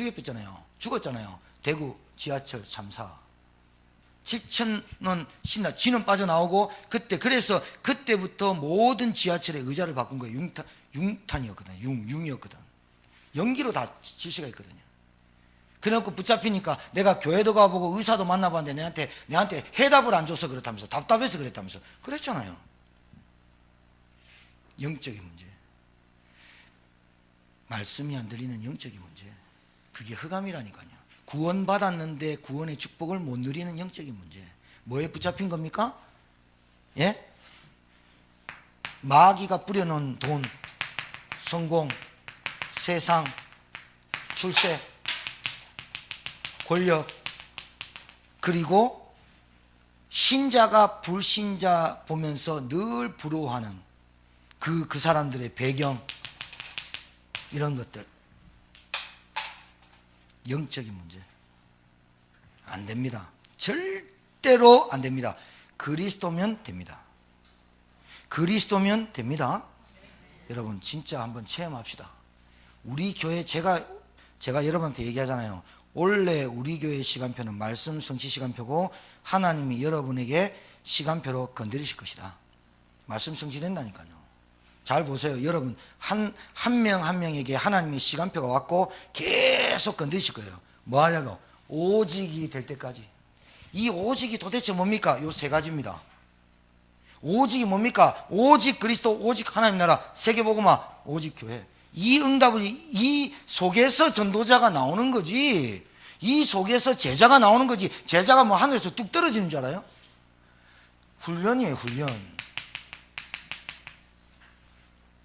죽었잖아요. 대구 지하철 참사. 7,000원 신라 쥐는 빠져나오고 그래서 그때부터 모든 지하철의 의자를 바꾼 거예요. 융탄이었거든. 융이었거든. 연기로 다 실시가 있거든요. 그래놓고 붙잡히니까 내가 교회도 가보고 의사도 만나봤는데 내한테 해답을 안 줘서 그렇다면서, 답답해서 그랬다면서 그랬잖아요. 영적인 문제, 말씀이 안 들리는 영적인 문제, 그게 흑암이라니까요. 구원받았는데 구원의 축복을 못 누리는 영적인 문제. 뭐에 붙잡힌 겁니까? 예? 마귀가 뿌려놓은 돈, 성공, 세상, 출세, 권력, 그리고 신자가 불신자 보면서 늘 부러워하는 그 사람들의 배경, 이런 것들. 영적인 문제 안 됩니다. 절대로 안 됩니다. 그리스도면 됩니다. 그리스도면 됩니다. 여러분 진짜 한번 체험합시다. 우리 교회 제가 여러분한테 얘기하잖아요. 원래 우리 교회 시간표는 말씀 성취 시간표고 하나님이 여러분에게 시간표로 건드리실 것이다. 말씀 성취된다니까요. 잘 보세요. 여러분 한 명 한 명에게 하나님의 시간표가 왔고 계속 건드리실 거예요. 뭐 하려고? 오직이 될 때까지. 이 오직이 도대체 뭡니까? 요 세 가지입니다. 오직이 뭡니까? 오직 그리스도, 오직 하나님 나라, 세계복음화, 오직 교회. 이 응답은 이 속에서 전도자가 나오는 거지. 이 속에서 제자가 나오는 거지. 제자가 뭐 하늘에서 뚝 떨어지는 줄 알아요? 훈련이에요, 훈련.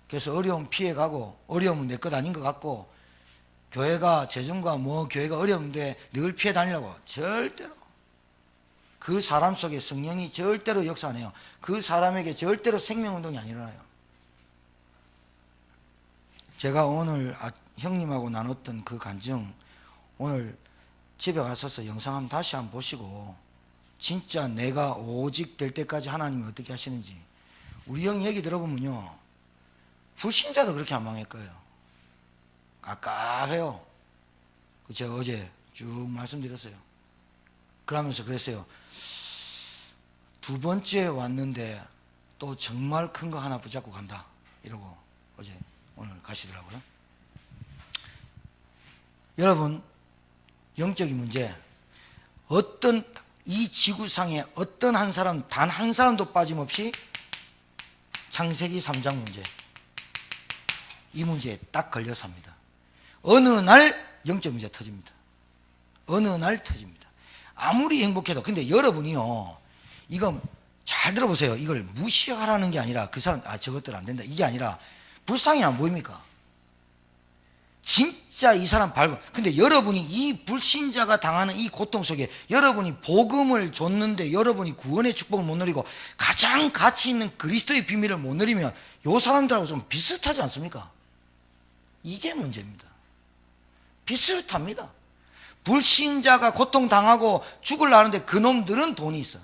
그래서 어려움 피해가고, 어려움은 내 것 아닌 것 같고, 교회가 재정과 교회가 어려운데 늘 피해 다니려고. 절대로. 그 사람 속에 성령이 절대로 역사 안 해요. 그 사람에게 절대로 생명운동이 안 일어나요. 제가 오늘 형님하고 나눴던 그 간증, 오늘 집에 가셔서 영상 한번 다시 한번 보시고, 진짜 내가 오직 될 때까지 하나님이 어떻게 하시는지. 우리 형 얘기 들어보면요, 불신자도 그렇게 안 망할 거예요. 깝깝해요. 제가 어제 쭉 말씀드렸어요. 그러면서 그랬어요. 두 번째 왔는데 또 정말 큰 거 하나 붙잡고 간다. 이러고 어제 오늘 가시더라고요. 여러분, 영적인 문제, 어떤 이 지구상에 어떤 한 사람, 단 한 사람도 빠짐없이 창세기 3장 문제, 이 문제에 딱 걸려서 합니다. 어느 날 영적 문제 터집니다. 어느 날 터집니다. 아무리 행복해도. 근데 여러분이요, 이거 잘 들어보세요. 이걸 무시하라는 게 아니라 그 사람 저것들 안 된다 이게 아니라 불쌍히 안 보입니까? 진짜 이 사람 밟아. 근데 여러분이 이 불신자가 당하는 이 고통 속에 여러분이 복음을 줬는데 여러분이 구원의 축복을 못 누리고 가장 가치 있는 그리스도의 비밀을 못 누리면 이 사람들하고 좀 비슷하지 않습니까? 이게 문제입니다. 비슷합니다. 불신자가 고통당하고 죽으려 하는데 그놈들은 돈이 있어.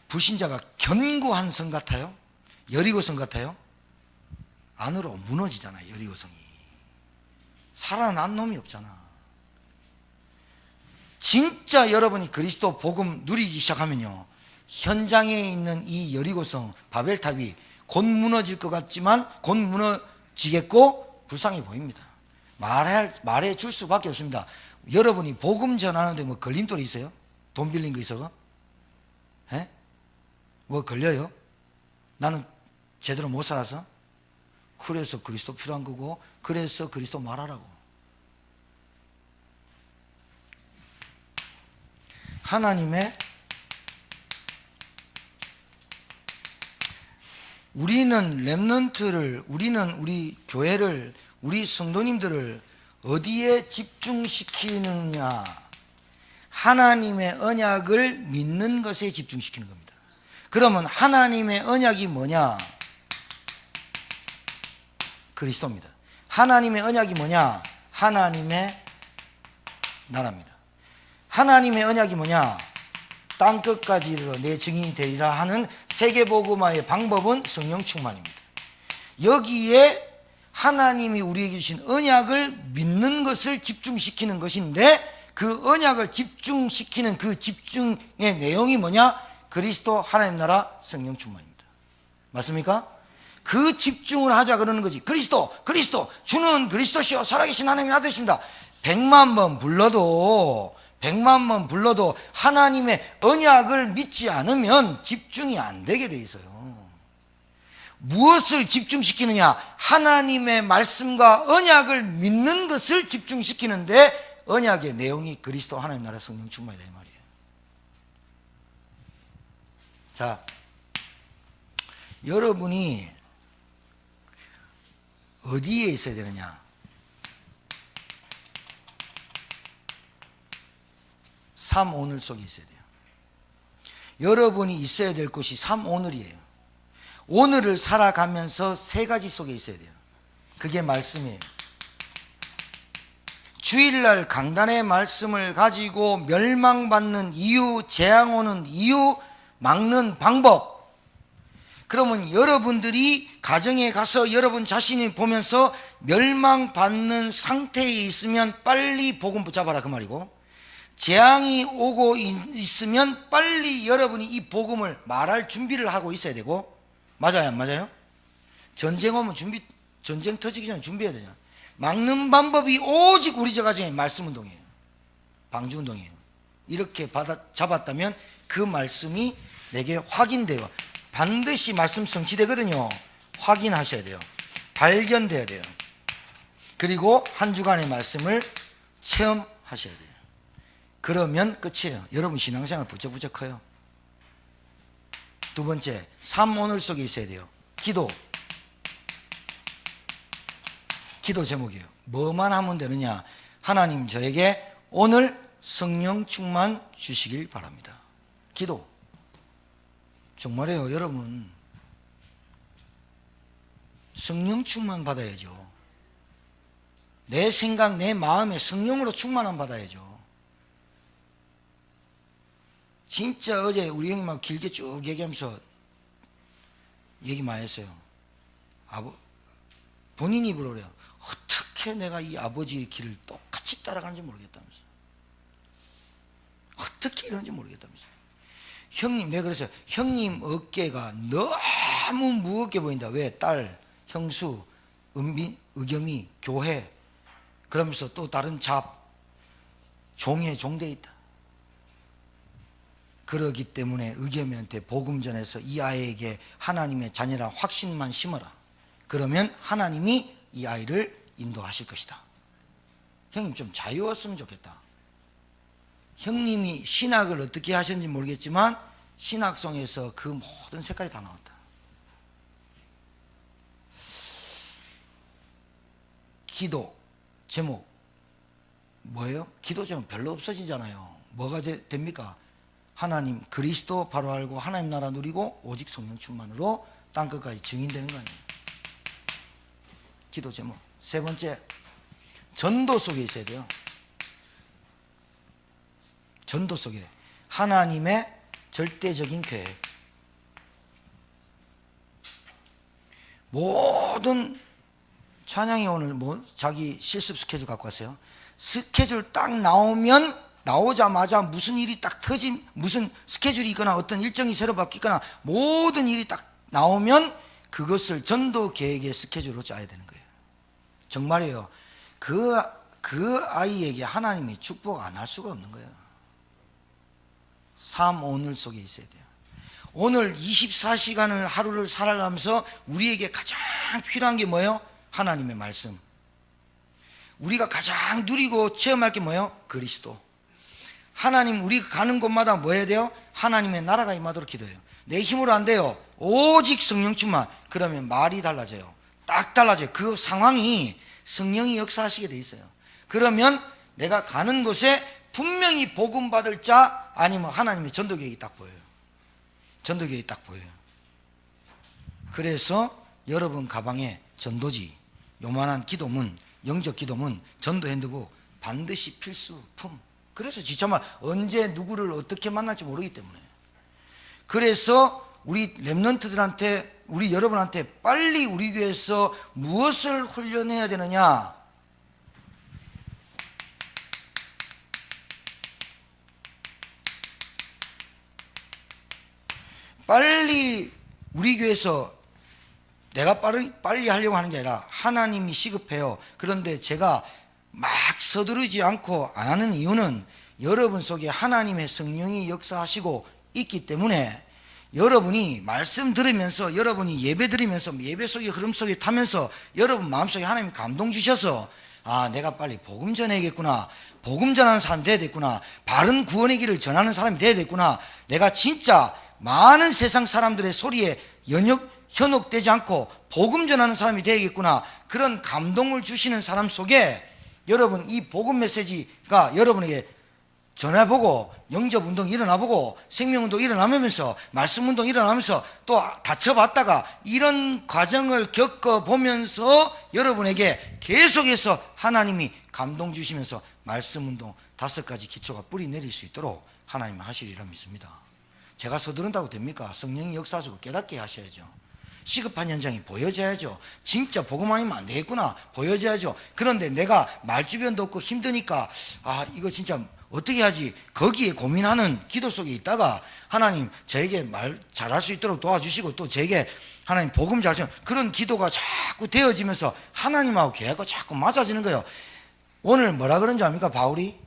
불신자가 견고한 성 같아요? 여리고성 같아요? 안으로 무너지잖아요. 여리고성이 살아난 놈이 없잖아. 진짜 여러분이 그리스도 복음 누리기 시작하면요, 현장에 있는 이 여리고성 바벨탑이 곧 무너질 것 같지만 곧 무너지겠고 불쌍해 보입니다. 말해 줄 수밖에 없습니다. 여러분이 복음 전하는데 뭐 걸림돌이 있어요? 돈 빌린 거 있어가? 에? 뭐 걸려요? 나는 제대로 못 살아서? 그래서 그리스도 필요한 거고, 그래서 그리스도 말하라고. 하나님의, 우리는 렘넌트를, 우리는 우리 교회를, 우리 성도님들을 어디에 집중시키느냐? 하나님의 언약을 믿는 것에 집중시키는 겁니다. 그러면 하나님의 언약이 뭐냐? 그리스도입니다. 하나님의 언약이 뭐냐? 하나님의 나라입니다. 하나님의 언약이 뭐냐? 땅끝까지 이르러 내 증인이 되리라 하는 세계복음화의 방법은 성령 충만입니다. 여기에 하나님이 우리에게 주신 언약을 믿는 것을 집중시키는 것인데, 그 언약을 집중시키는 그 집중의 내용이 뭐냐? 그리스도, 하나님 나라, 성령 충만입니다. 맞습니까? 그 집중을 하자 그러는 거지. 그리스도, 그리스도, 주는 그리스도시요 살아계신 하나님의 아들이십니다. 100만 번 불러도 하나님의 언약을 믿지 않으면 집중이 안 되게 돼 있어요. 무엇을 집중시키느냐? 하나님의 말씀과 언약을 믿는 것을 집중시키는데, 언약의 내용이 그리스도, 하나님 나라, 성령 충만이다 이 말이에요. 자, 여러분이 어디에 있어야 되느냐? 3오늘 속에 있어야 돼요. 여러분이 있어야 될 곳이 3오늘이에요. 오늘을 살아가면서 3가지 속에 있어야 돼요. 그게 말씀이에요. 주일날 강단의 말씀을 가지고 멸망받는 이유, 재앙 오는 이유, 막는 방법. 그러면 여러분들이 가정에 가서 여러분 자신이 보면서 멸망받는 상태에 있으면 빨리 복음 붙잡아라 그 말이고, 재앙이 오고 있으면 빨리 여러분이 이 복음을 말할 준비를 하고 있어야 되고, 맞아요 안 맞아요? 전쟁 오면 전쟁 터지기 전에 준비해야 되냐. 막는 방법이 오직 우리 저 가정의 말씀 운동이에요. 방주 운동이에요. 이렇게 잡았다면 그 말씀이 내게 확인돼요. 반드시 말씀 성취되거든요. 확인하셔야 돼요. 발견돼야 돼요. 그리고 한 주간의 말씀을 체험하셔야 돼요. 그러면 끝이에요. 여러분 신앙생활 부쩍부쩍 커요. 두 번째, 3오늘 속에 있어야 돼요. 기도 제목이에요. 뭐만 하면 되느냐? 하나님 저에게 오늘 성령 충만 주시길 바랍니다. 기도. 정말이에요. 여러분 성령 충만 받아야죠. 내 생각, 내 마음에 성령으로 충만함 받아야죠. 진짜 어제 우리 형님하고 길게 쭉 얘기하면서 얘기 많이 했어요. 본인 입으로 그래요. 어떻게 내가 이 아버지의 길을 똑같이 따라가는지 모르겠다면서. 어떻게 이러는지 모르겠다면서. 형님, 내가 그랬어요. 형님 어깨가 너무 무겁게 보인다. 왜? 딸, 형수, 의겸이, 교회, 그러면서 또 다른 종에 종돼 있다. 그러기 때문에 의겸이한테 복음 전해서 이 아이에게 하나님의 자녀라 확신만 심어라. 그러면 하나님이 이 아이를 인도하실 것이다. 형님 좀 자유했으면 좋겠다. 형님이 신학을 어떻게 하셨는지 모르겠지만 신학성에서 그 모든 색깔이 다 나왔다. 기도 제목 뭐예요? 기도 제목 별로 없어지잖아요. 뭐가 됩니까? 하나님 그리스도 바로 알고 하나님 나라 누리고 오직 성령 충만으로 땅끝까지 증인되는 거 아니에요. 기도 제목. 세 번째, 전도 속에 있어야 돼요. 전도 속에 하나님의 절대적인 계획. 모든 찬양이 오늘 자기 실습 스케줄 갖고 왔어요. 스케줄 딱 나오면 나오자마자 무슨 일이 딱 무슨 스케줄이 있거나 어떤 일정이 새로 바뀌거나 모든 일이 딱 나오면 그것을 전도 계획의 스케줄로 짜야 되는 거예요. 정말이에요. 그 아이에게 하나님이 축복 안 할 수가 없는 거예요. 삶 오늘 속에 있어야 돼요. 오늘 24시간을 하루를 살아가면서 우리에게 가장 필요한 게 뭐예요? 하나님의 말씀. 우리가 가장 누리고 체험할 게 뭐예요? 그리스도. 하나님, 우리가 가는 곳마다 뭐 해야 돼요? 하나님의 나라가 임하도록 기도해요. 내 힘으로 안 돼요. 오직 성령 충만. 그러면 말이 달라져요. 딱 달라져요. 그 상황이 성령이 역사하시게 돼 있어요. 그러면 내가 가는 곳에 분명히 복음 받을 자 아니면 하나님의 전도 계획이 딱 보여요. 전도 계획이 딱 보여요. 그래서 여러분 가방에 전도지, 요만한 기도문, 영적 기도문, 전도 핸드북 반드시 필수품. 그래서 지참말 언제 누구를 어떻게 만날지 모르기 때문에. 그래서 우리 렘넌트들한테, 우리 여러분한테 빨리 우리 교회에서 무엇을 훈련해야 되느냐? 빨리 우리 교회에서 내가 빨리 하려고 하는 게 아니라 하나님이 시급해요. 그런데 제가 막 서두르지 않고 안 하는 이유는 여러분 속에 하나님의 성령이 역사하시고 있기 때문에 여러분이 말씀 들으면서, 여러분이 예배 드리면서 예배 속의 흐름 속에 타면서 여러분 마음속에 하나님이 감동 주셔서 아, 내가 빨리 복음 전해야겠구나, 복음 전하는 사람 돼야 되겠구나, 바른 구원의 길을 전하는 사람이 돼야 되겠구나, 내가 진짜 많은 세상 사람들의 소리에 현혹되지 않고 복음 전하는 사람이 되겠구나, 그런 감동을 주시는 사람 속에 여러분 이 복음 메시지가 여러분에게 전해보고 영접운동 일어나보고 생명운동 일어나면서 말씀운동 일어나면서 또 다쳐봤다가 이런 과정을 겪어보면서 여러분에게 계속해서 하나님이 감동 주시면서 말씀운동 5가지 기초가 뿌리 내릴 수 있도록 하나님이 하시리라 믿습니다. 제가 서두른다고 됩니까? 성령이 역사하시고 깨닫게 하셔야죠. 시급한 현장이 보여져야죠. 진짜 복음 아니면 안 되겠구나 보여져야죠. 그런데 내가 말주변도 없고 힘드니까 아, 이거 진짜 어떻게 하지? 거기에 고민하는 기도 속에 있다가 하나님 저에게 말 잘할 수 있도록 도와주시고 또 저에게 하나님 복음 잘하시는 그런 기도가 자꾸 되어지면서 하나님하고 계획과 자꾸 맞아지는 거예요. 오늘 뭐라 그런지 압니까? 바울이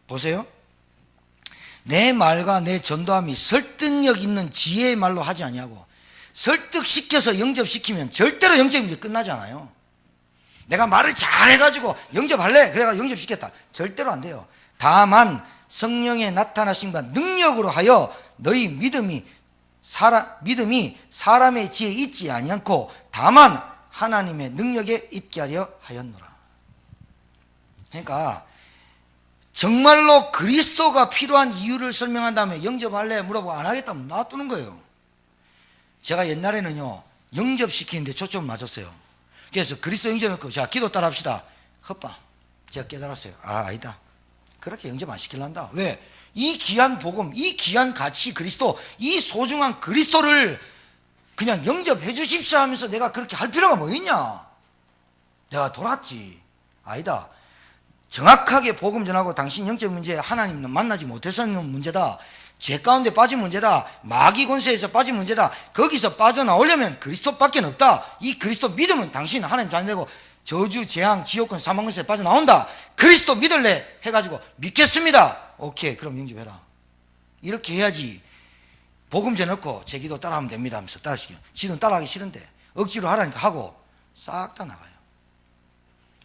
보세요. 내 말과 내 전도함이 설득력 있는 지혜의 말로 하지 아니하고 설득시켜서 영접시키면 절대로 영접이 끝나지 않아요. 내가 말을 잘해가지고 영접할래? 그래가 영접시켰다. 절대로 안 돼요. 다만 성령의 나타나심과 능력으로 하여 너희 믿음이 사람의 지혜에 있지 아니않고 다만 하나님의 능력에 있게 하려 하였노라. 그러니까 정말로 그리스도가 필요한 이유를 설명한 다음에 영접할래? 물어보고 안 하겠다면 놔두는 거예요. 제가 옛날에는요 영접시키는데 초점을 맞았어요. 그래서 그리스도 영접했고 자 기도 따라 합시다. 헛바. 제가 깨달았어요. 아니다. 그렇게 영접 안 시키려한다. 왜? 이 귀한 복음, 이 귀한 가치 그리스도, 이 소중한 그리스도를 그냥 영접해 주십시오 하면서 내가 그렇게 할 필요가 뭐 있냐? 내가 돌았지. 아니다. 정확하게 복음 전하고 당신 영적 문제 하나님은 만나지 못해서는 문제다. 죄 가운데 빠진 문제다. 마귀 권세에서 빠진 문제다. 거기서 빠져나오려면 그리스도밖에 없다. 이 그리스도 믿으면 당신 하나님 자녀되고 저주, 재앙, 지옥권, 사망 권세에 빠져나온다. 그리스도 믿을래? 해가지고 믿겠습니다. 오케이, 그럼 영접해라. 이렇게 해야지. 복음 전했고 제 기도 따라하면 됩니다 하면서 따라시켜요. 지는 따라하기 싫은데 억지로 하라니까 하고 싹 다 나가요.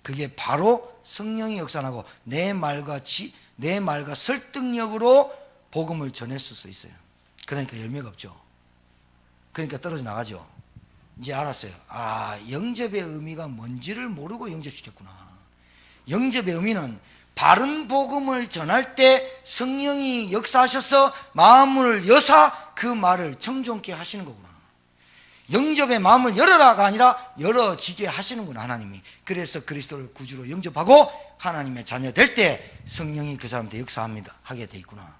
그게 바로 성령이 역사하고 내 말과 설득력으로 복음을 전했을 수 있어요. 그러니까 열매가 없죠. 그러니까 떨어져 나가죠. 이제 알았어요. 아, 영접의 의미가 뭔지를 모르고 영접시켰구나. 영접의 의미는 바른 복음을 전할 때 성령이 역사하셔서 마음을 여사 그 말을 청종케 하시는 거구나. 영접의 마음을 열어라가 아니라 열어지게 하시는구나 하나님이. 그래서 그리스도를 구주로 영접하고 하나님의 자녀 될 때 성령이 그 사람한테 역사합니다 하게 돼 있구나.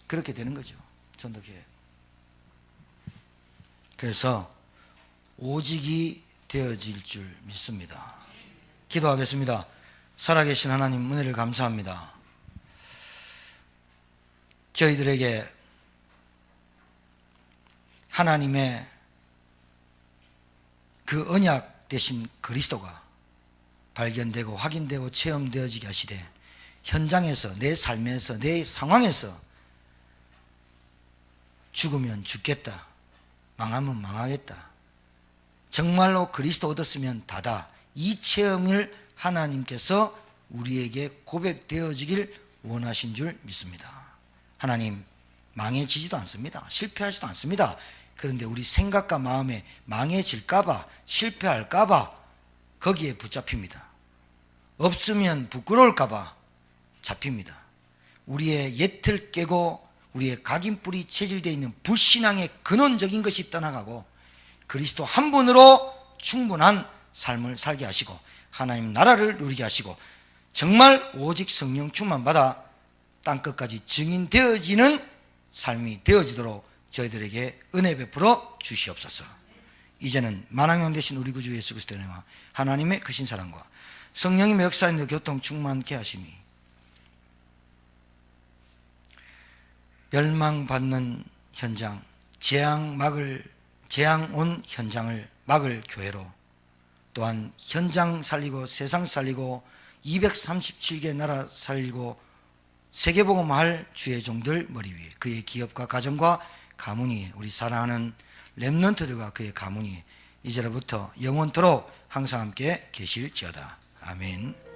그렇게 되는 거죠. 전도계획. 그래서 오직이 되어질 줄 믿습니다. 기도하겠습니다. 살아계신 하나님 은혜를 감사합니다. 저희들에게 하나님의 그 언약 되신 그리스도가 발견되고 확인되고 체험되어지게 하시되 현장에서, 내 삶에서, 내 상황에서 죽으면 죽겠다, 망하면 망하겠다, 정말로 그리스도 얻었으면 다다, 이 체험을 하나님께서 우리에게 고백되어지길 원하신 줄 믿습니다. 하나님, 망해지지도 않습니다. 실패하지도 않습니다. 그런데 우리 생각과 마음에 망해질까봐, 실패할까봐 거기에 붙잡힙니다. 없으면 부끄러울까봐 잡힙니다. 우리의 옛을 깨고 우리의 각인뿔이 체질되어 있는 불신앙의 근원적인 것이 떠나가고 그리스도 한 분으로 충분한 삶을 살게 하시고 하나님 나라를 누리게 하시고 정말 오직 성령 충만받아 땅끝까지 증인되어지는 삶이 되어지도록 저희들에게 은혜 베풀어 주시옵소서. 이제는 만왕형 되신 우리 구주 예수 그리스도의 은혜와 하나님의 크신 사랑과 성령님의 역사인도 교통 충만케 하심이 멸망받는 현장, 재앙 온 현장을 막을 교회로, 또한 현장 살리고 세상 살리고 237개 나라 살리고 세계복음할 주의 종들 머리 위에, 그의 기업과 가정과 가문 위에, 우리 사랑하는 렘넌트들과 그의 가문 위에 이제로부터 영원토록 항상 함께 계실지어다. 아멘.